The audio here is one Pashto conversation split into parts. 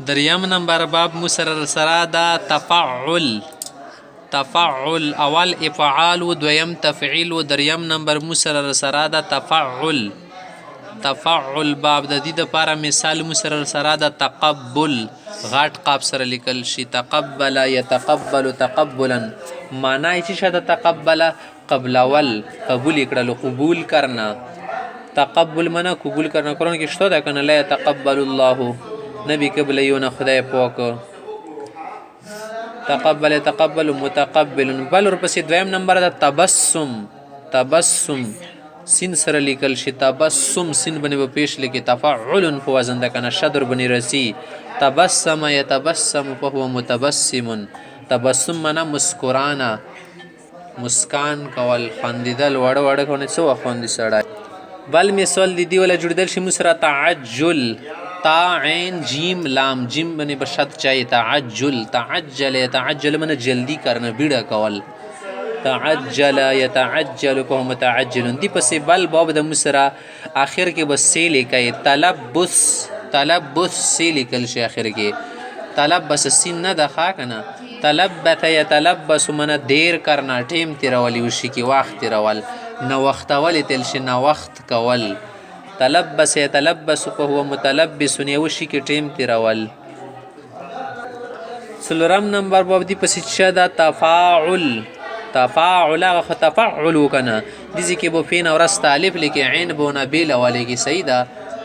دریم نمبر باب مسرر سره دا تفعل اول افعال و دویم تفعیل و دریم نمبر مسرر سره دا تفعل باب د دې لپاره مثال مسرر سره دا تقبل غاټ قاب سره لیکل شي تقبل يتقبل تقبلا معنی چې شته تقبل قبل اول قبول کړل قبول کرنا تقبل منا قبول کرنا قرآن کې شته دا کنه لا يتقبل الله نبی قبل یونه خدای پاک تقبل متقبل بل ورپسې دویم نمبر دا تبسم سین سره لیکل شي تبسم سین باندې به پیش لیکي تفعل په وزن د کنه شدر باندې رسی تبسم يتبسم فهو متبسم تبسم منا مسکرانا مسکان کول خندیدل وړ کونه څو خوندي سړی بل مثال دی ولا جوړدل شي مسره تعجل تا عین جیم لام جیم باندې بشد چای تعجل من جلدی کرنا بیڑا کول تعجل يتعجل فهو متعجل دی پسې بل باب د مسره آخر کې بس سی لیکي تلبس سی لیکل شي آخر کې تلبس سین نه د خا کنه تلبت يتلبس من دیر کرنا ټیم تیرول وشي کې وخت تیرول نو وخت ول تل شي نو وخت کول تلبس يتلبس فهو متلبس یوشي کې ټیم تیرول سلورم نمبر باب دی پسې شدا تفاعل کنه دي کې بو فين اورست الف لیکي عین بو نبیل ولګي سیدا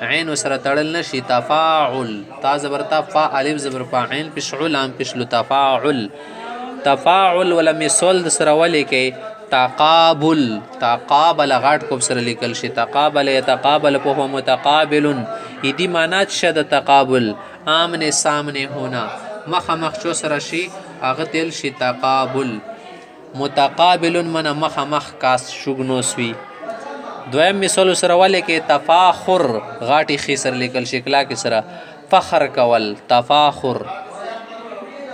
عین سره تړل نشي تفاعل تا زبر تا فا الف زبر فا عین پشعل ام پشلو تفاعل ولا مثال د سره ولګي تقابل غاټ کوب سره لیکل شي تقابل يتقابل فهو متقابل دې معنی شد تقابل آمنے سامنے ہونا مخ چو سره شي هغه تل شي تقابل متقابل من مخ کاس شګنوسوي دویم مثال سره ولې کې تفاخر غاټي خي سره لیکل شي کلا کې سره فخر کول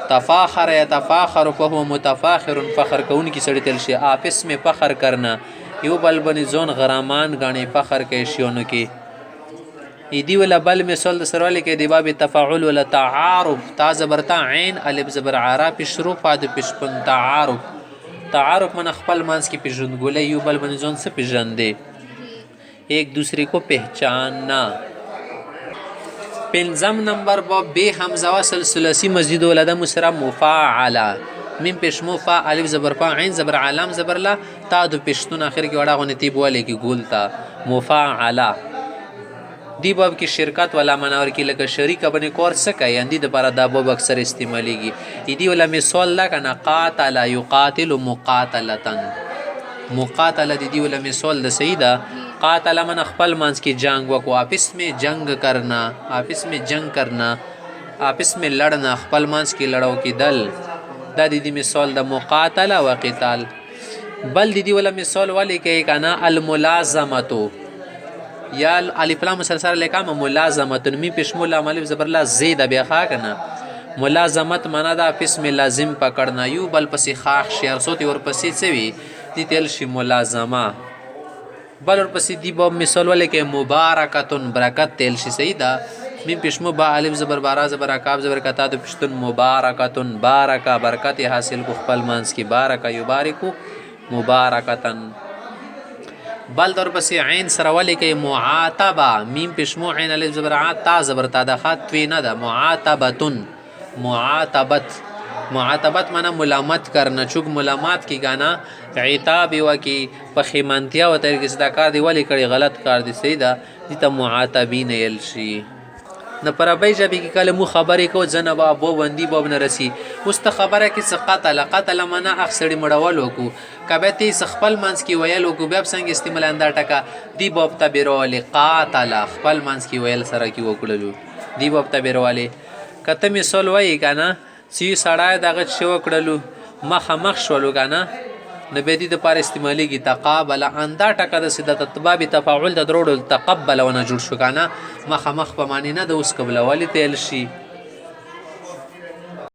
تفاخر يتفاخر فهو متفاخر فخر کون کی سړی تل شي آپس میں فخر کرنا یو بل بن زون غرامان غاڼي فخر کې شیونو کې ایدی ولا بل مثال د سرواله کې دی باب تفاعل ولا تعارف تا زبرتا عین الف زبر عرب شروع فاد پشپن تعارف من خپل مانس کی پیژندګولې یو بل بن زون سے پیژندې ایک دوسرے کو پہچاننا پنځم نمبر باب به حمزه وصل ثلاثی مسجد ولدا مسرا مفاعله میم پښمو فا الف زبر فا عین زبر علام زبر لا تا د پښتون اخر کې وړه غونې تیب والے کې ګولتا مفاعله دی باب کې شرکت ولا منور کې لکه شریک باندې کور سکه یاندې د بار د باب اکثر استعماليږي دی ولا مثال لا کنه قاتل يقاتل مقاتله دی ولا مثال د سیدا قاتل من خپل منس کی جنگ وکو آپس میں جنگ کرنا آپس میں لڑنا خپل منس کی لڑو کی دل دا دی مثال د مقاتله و قتال بل دی ولا مثال والی کې کنا الملازمه یا الف لام سلسله لکام ملازمه می پشمول عمل زبر لا زید بیا خا کنا ملازمت معنا دا آپس میں لازم پکڑنا یو بل پسې خاخ شعر صوت ور پسې سوي دی تل شي ملازمه بل ورپسې دی باب مثال ولې کې مبارکتون برکت تل شي سیدا میم پښمو با الف زبر بارا زبر عقاب زبر کتا د پښتون مبارکتون بارکا برکت حاصل کو خپل مانس کی بارکا یبارکو مبارکتن بل ورپسې عین سره ولې کې معاتبه میم پښمو عین الف زبر عتا زبر تا د خط وی نه ده معاتبت معنا ملامت کرنا چوک ملامت کی گانا عتاب وکي پخیمانتیا و طریقې صدا کار دی ولی کړي غلط کار دی سیدا دي ته معاتبین یل شي نه پر ابي جبي کې کله مو خبرې کو جناب ابو بندي باب نه رسی مست خبره کې قتل معنا اخسړي مړول وکو کبه تی خپل منس کې ویل وکو بیا څنګه استعمال انده ټکا دی باب تبرول قاتل خپل منس کې ویل سره کې وکړلو دی باب تبرول کته مثال وای کنه سی سړای دغه شو کړلو مخ شولو کنه نبدی د پار استعمالي کی تقابل اندا ټکه د سیده تطباب تفاعل د دروړل تقبل ونه جوړ شو کنه مخ په معنی نه د اوس قبل والی تل شي